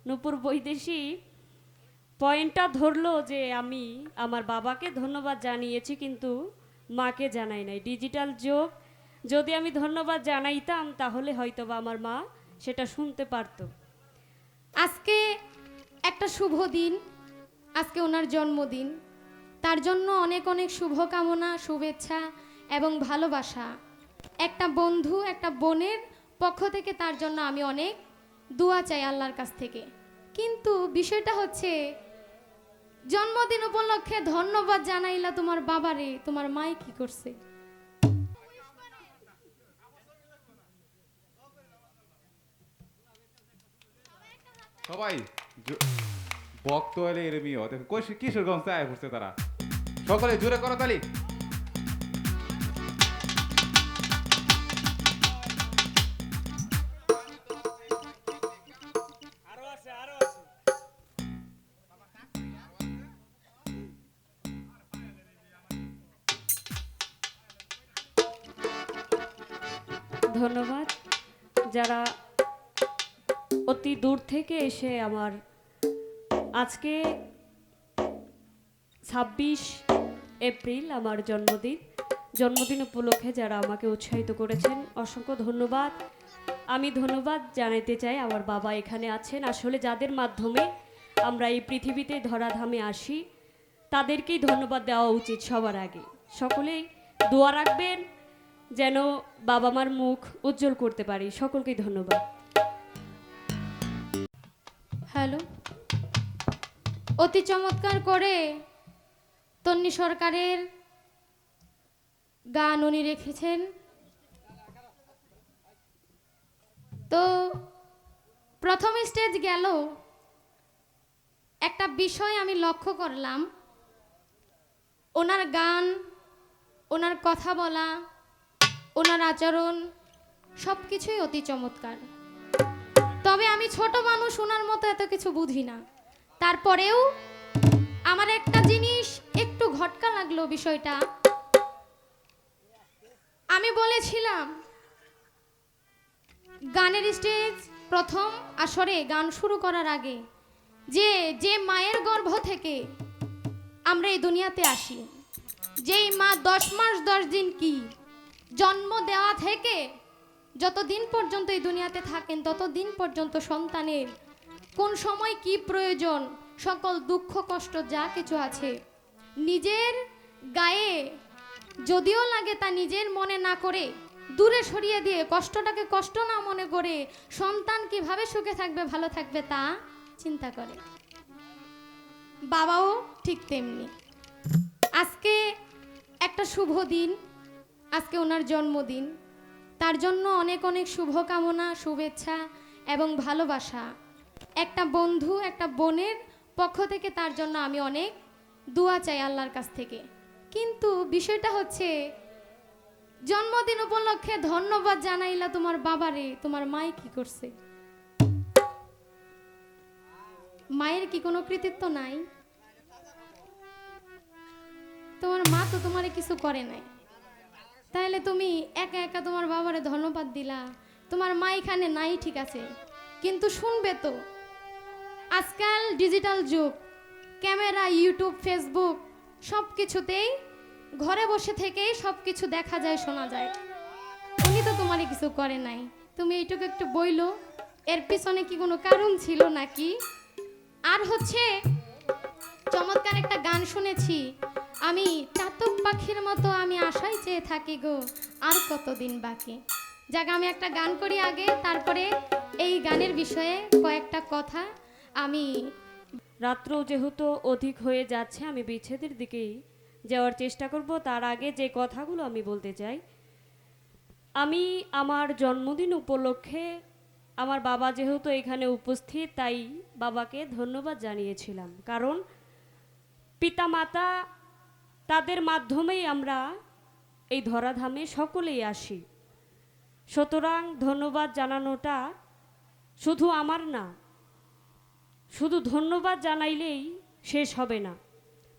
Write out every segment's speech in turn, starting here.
নূপুর বৈদেশী পয়েন্টটা ধরলো যে আমি আমার বাবাকে ধন্যবাদ জানিয়েছি কিন্তু মাকে জানাই নাই। ডিজিটাল যুগ, যদি আমি ধন্যবাদ জানাইতাম তাহলে হয়তোবা আমার মা সেটা শুনতে পারতো। আজকে একটা শুভ দিন, আজকে ওনার জন্মদিন। তার জন্য অনেক অনেক শুভকামনা, শুভেচ্ছা এবং ভালোবাসা। একটা বন্ধু, একটা বোনের পক্ষ থেকে তার জন্য আমি অনেক দোয়া চাই আল্লাহর কাছ থেকে। কিন্তু বিষয়টা হচ্ছে, জন্মদিন উপলক্ষে ধন্যবাদ জানাইলা তোমার বাবারে, তোমার মাই কি করছে? সবাই ভক্ত হলে এরমিও কিশোরগঞ্জ আয় পড়ছে তারা। সকলে জোরে করো তালি। ধন্যবাদ যারা অতি দূর থেকে এসে আমার আজকে ২৬ এপ্রিল আমার জন্মদিন উপলক্ষে যারা আমাকে উৎসাহিত করেছেন অসংখ্য ধন্যবাদ। আমি ধন্যবাদ জানাতে চাই আমার বাবা এখানে আছেন। আসলে যাদের মাধ্যমে আমরা এই পৃথিবীতে ধরাধামে আসি তাদেরকেই ধন্যবাদ দেওয়া উচিত সবার আগে। সকলেই দোয়া রাখবেন যেন বাবা মার মুখ উজ্জ্বল করতে পারি। সকলকেই ধন্যবাদ। হ্যালো, অতি চমৎকার করে তন্নি সরকারের গান উনি রেখেছেন। তো প্রথম স্টেজ গেল, একটা বিষয় আমি লক্ষ্য করলাম, ওনার গান, ওনার কথা বলা, ওনার আচরণ সব কিছুই অতি চমৎকার। তবে আমি ছোট মানুষ, ওনার মতো এত কিছু বুঝি না। তারপরেও আমার একটা জিনিস একটু ঘটকা লাগলো। বিষয়টা আমি বলেছিলাম গানের স্টেজ প্রথম আসরে গান শুরু করার আগে যে যে মায়ের গর্ভ থেকে আমরা এই দুনিয়াতে আসি, যেই মা 10 মাস 10 দিন কি জন্ম দেওয়া থেকে যতদিন পর্যন্ত এই দুনিয়াতে থাকেন ততদিন পর্যন্ত সন্তানের কোন সময় কি প্রয়োজন, সকল দুঃখ কষ্ট যা কিছু আছে নিজের গায়ে যদিও লাগে তা নিজের মনে না করে দূরে সরিয়ে দিয়ে, কষ্টটাকে কষ্ট না মনে করে সন্তান কিভাবে সুখে থাকবে, ভালো থাকবে তা চিন্তা করে। বাবাও ঠিক তেমনি। আজকে একটা শুভ দিন, আজকে ওনার জন্মদিন। তার জন্য অনেক অনেক শুভকামনা, শুভেচ্ছা এবং ভালোবাসা। একটা বন্ধু, একটা বোনের পক্ষ থেকে তার জন্য আমি অনেক দোয়া চাই আল্লাহর কাছ থেকে। কিন্তু বিষয়টা হচ্ছে, জন্মদিন উপলক্ষে ধন্যবাদ জানাইলা তোমার বাবারে, তোমার মাই কি করছে? মায়ের কি কোনো কৃতিত্ব নাই? তোমার মা তো তোমারে কিছু করে নাই, তাহলে তুমি একা একা তোমার বাবারে ধন্যবাদ দিলা। তোমার মা এখানে নাই, ঠিক আছে, কিন্তু শুনবে তো। আজকাল ডিজিটাল যুগ, ক্যামেরা, ইউটিউব, ফেসবুক সব কিছুতেই ঘরে বসে থেকেই সব কিছু দেখা যায়, শোনা যায়। উনি তো তোমারে কিছু করে নাই, তুমি এইটুকু একটু বইলো, এর পিছনে কি কোনো কারণ ছিল নাকি? আর হচ্ছে, চমৎকার একটা গান শুনেছি আমি, চাতক পাখির মতো আমি আশায় চেয়ে থাকি গো, আর কতদিন বাকি। যাক, আমি একটা গান করি আগে, তারপরে এই গানের বিষয়ে কয়েকটা কথা আমি। রাত্র যেহেতু অধিক হয়ে যাচ্ছে আমি বিচ্ছেদের দিকেই যাওয়ার চেষ্টা করব। তার আগে যে কথাগুলো আমি বলতে চাই, আমি আমার জন্মদিন উপলক্ষে আমার বাবা যেহেতু এখানে উপস্থিত তাই বাবাকে ধন্যবাদ জানিয়েছিলাম। কারণ পিতামাতা, তাদের মাধ্যমেই আমরা এই ধরাধামে সকলেই আসি। সুতরাং ধন্যবাদ জানানোটা শুধু আমার না, শুধু ধন্যবাদ জানাইলেই শেষ হবে না।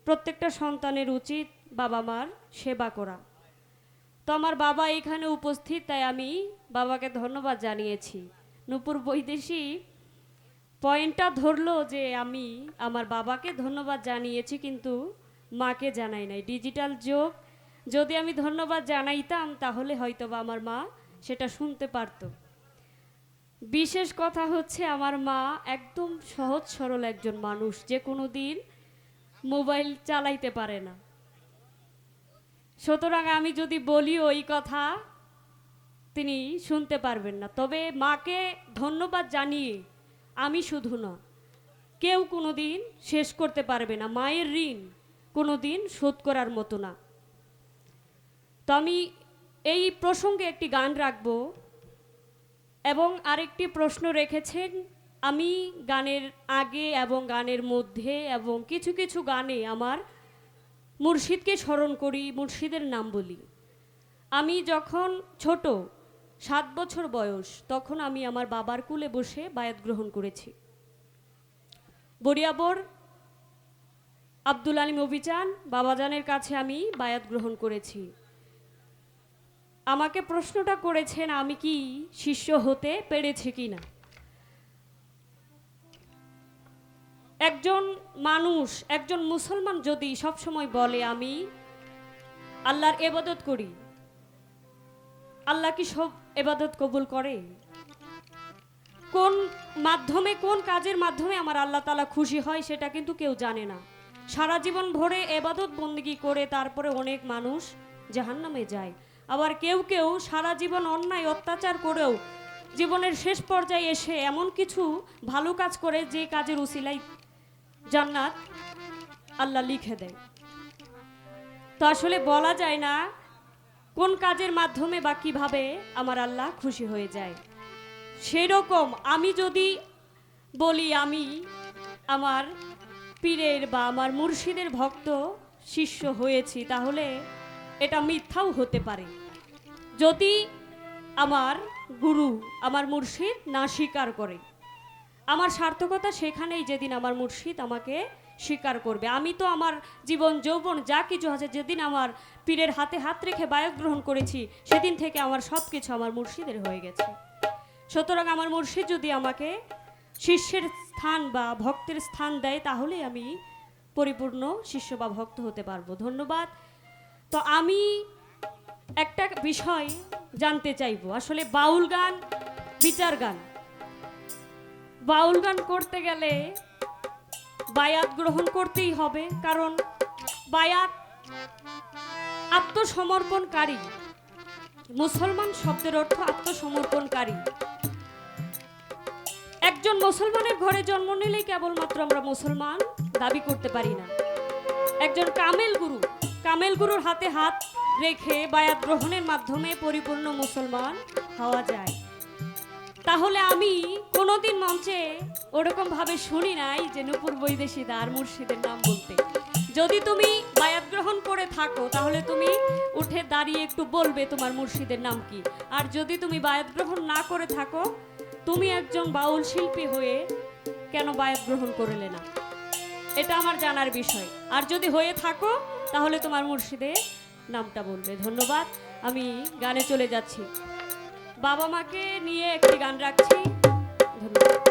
প্রত্যেকটা সন্তানের উচিত বাবা মার সেবা করা। তো আমার বাবা এখানে উপস্থিত তাই আমি বাবাকে ধন্যবাদ জানিয়েছি। নূপুর বৈদেশী পয়েন্টটা ধরলো যে আমি আমার বাবাকে ধন্যবাদ জানিয়েছি কিন্তু মাকে জানাই নাই। ডিজিটাল যুগ, যদি আমি ধন্যবাদ জানাইতাম তাহলে হয়তোবা আমার মা সেটা শুনতে পারতো। বিশেষ কথা হচ্ছে আমার মা একদম সহজ সরল একজন মানুষ, যে কোনো দিন মোবাইল চালাইতে পারে না। সুতরাং আমি যদি বলি ওই কথা তিনি শুনতে পারবেন না। তবে মাকে ধন্যবাদ জানিয়ে আমি শুধু না, কেউ কোনো দিন শেষ করতে পারবে না। মায়ের ঋণ কোনো দিন শোধ করার মতো না। তো আমি এই প্রসঙ্গে একটি গান রাখবো এবং আরেকটি প্রশ্ন রেখেছেন। আমি গানের আগে এবং গানের মধ্যে এবং কিছু কিছু গানে আমার মুর্শিদকে স্মরণ করি, মুর্শিদের নাম বলি। আমি যখন ছোট 7 বছর বয়স, তখন আমি আমার বাবার কুলে বসে বায়াত গ্রহণ করেছি। বরিয়াবর আব্দুল আলিম অভিযান বাবাজানের কাছে আমি বায়াত গ্রহণ করেছি। আমাকে প্রশ্নটা করেছেন আমি কি শিষ্য হতে পেরেছি কিনা। একজন মানুষ, একজন মুসলমান যদি সবসময় বলে আমি আল্লাহর ইবাদত করি, আল্লাহ কি সব ইবাদত কবুল করে? কোন মাধ্যমে, কোন কাজের মাধ্যমে আমার আল্লাহ তাআলা খুশি হয় সেটা কিন্তু কেউ জানে না। সারা জীবন ভরে ইবাদত বন্দেগী করে তারপরে অনেক মানুষ জাহান্নামে যায়। আবার কেউ কেউ সারা জীবন অন্যায় অত্যাচার করেও জীবনের শেষ পর্যায়ে এসে এমন কিছু ভালো কাজ করে যে কাজের উসিলায় জান্নাত আল্লাহ লিখে দেয়। তো আসলে বলা যায় না কোন কাজের মাধ্যমে বা কিভাবে আমার আল্লাহ খুশি হয়ে যায়। সেই রকম আমি যদি বলি আমি আমার পীরের বা আমার মুর্শিদের ভক্ত শিষ্য হয়েছি, তাহলে এটা মিথ্যাও হতে পারে যদি আমার গুরু, আমার মুর্শিদ না স্বীকার করে। আমার সার্থকতা সেখানেই যেদিন আমার মুর্শিদ আমাকে স্বীকার করবে। আমি তো আমার জীবন যৌবন যা কিছু আছে, যেদিন আমার পীরের হাতে হাত রেখে বায়াত গ্রহণ করেছি সেদিন থেকে আমার সব কিছু আমার মুর্শিদের হয়ে গেছে। সুতরাং আমার মুর্শিদ যদি আমাকে শিষ্যের স্থান বা ভক্তের স্থান দেয় তাহলে আমি পরিপূর্ণ শিষ্য বা ভক্ত হতে পারবো। ধন্যবাদ। তো আমি একটা বিষয় জানতে চাইবো, আসলে বাউল গান বিচার গান, বাউল গান করতে গেলে বায়াত গ্রহণ করতেই হবে, কারণ বায়াত আত্মসমর্পণকারী। মুসলমান শব্দের অর্থ আত্মসমর্পণকারী। একজন মুসলমানের ঘরে জন্ম নিলেই কেবলমাত্র আমরা মুসলমান দাবি করতে পারি না। একজন কামেল গুরুর হাতে হাত রেখে বায়াত গ্রহণের মাধ্যমে পরিপূর্ণ মুসলমান হওয়া যায়। তাহলে আমি কোনোদিন মঞ্চে ওরকম ভাবে শুনি নাই যে নূপুর বৈদেশিদা আর মুর্শিদের নাম বলতে। যদি তুমি বায়াত গ্রহণ করে থাকো তাহলে তুমি উঠে দাঁড়িয়ে একটু বলবে তোমার মুর্শিদের নাম কি। আর যদি তুমি বায়াত গ্রহণ না করে থাকো, তুমি একজন বাউল শিল্পী হয়ে কেন বায়াত গ্রহণ করলে না, এটা আমার জানার বিষয়। আর যদি হয়ে থাকো তাহলে তোমার মুর্শিদের নামটা বলবে। ধন্যবাদ। আমি গানে চলে যাচ্ছি। বাবা মাকে নিয়ে একটি গান রাখছি। ধন্যবাদ।